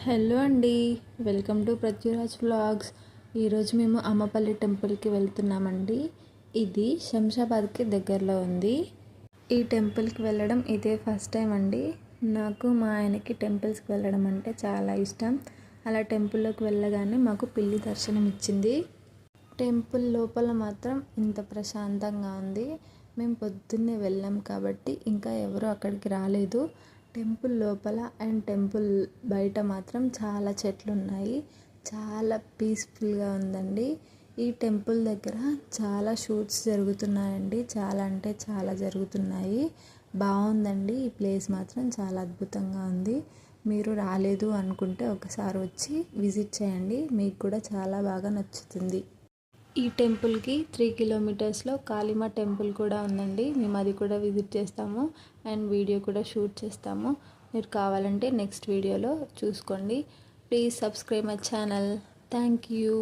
Hello అండి, welcome to Prithviraj vlogs. ఈరోజు మేము అమ్మపల్లి టెంపుల్కి వెళ్తున్నామండి. ఇది శంషాబాద్కి దగ్గరలో ఉంది. ఈ టెంపుల్కి వెళ్ళడం ఇదే ఫస్ట్ టైం అండి. నాకు మా ఆయనకి టెంపుల్స్కి వెళ్ళడం అంటే చాలా ఇష్టం. అలా టెంపుల్లోకి వెళ్ళగానే మాకు పిల్లి దర్శనం ఇచ్చింది. టెంపుల్ లోపల మాత్రం ఇంత ప్రశాంతంగా ఉంది. మేము పొద్దున్నే వెళ్ళాం కాబట్టి ఇంకా ఎవరు అక్కడికి రాలేదు. టెంపుల్ లోపల అండ్ టెంపుల్ బయట మాత్రం చాలా చెట్లు ఉన్నాయి. చాలా పీస్ఫుల్గా ఉందండి. ఈ టెంపుల్ దగ్గర చాలా షూట్స్ జరుగుతున్నాయండి. చాలా అంటే చాలా జరుగుతున్నాయి. బాగుందండి. ఈ ప్లేస్ మాత్రం చాలా అద్భుతంగా ఉంది. మీరు రాలేదు అనుకుంటే ఒకసారి వచ్చి విజిట్ చేయండి. మీకు కూడా చాలా బాగా నచ్చుతుంది. ఈ టెంపుల్కి 3 కిలోమీటర్స్లో కాళీమా టెంపుల్ కూడా ఉందండి. మేము అది కూడా విజిట్ చేస్తాము అండ్ వీడియో కూడా షూట్ చేస్తాము. మీరు కావాలంటే నెక్స్ట్ వీడియోలో చూసుకోండి. Please subscribe my channel. Thank you.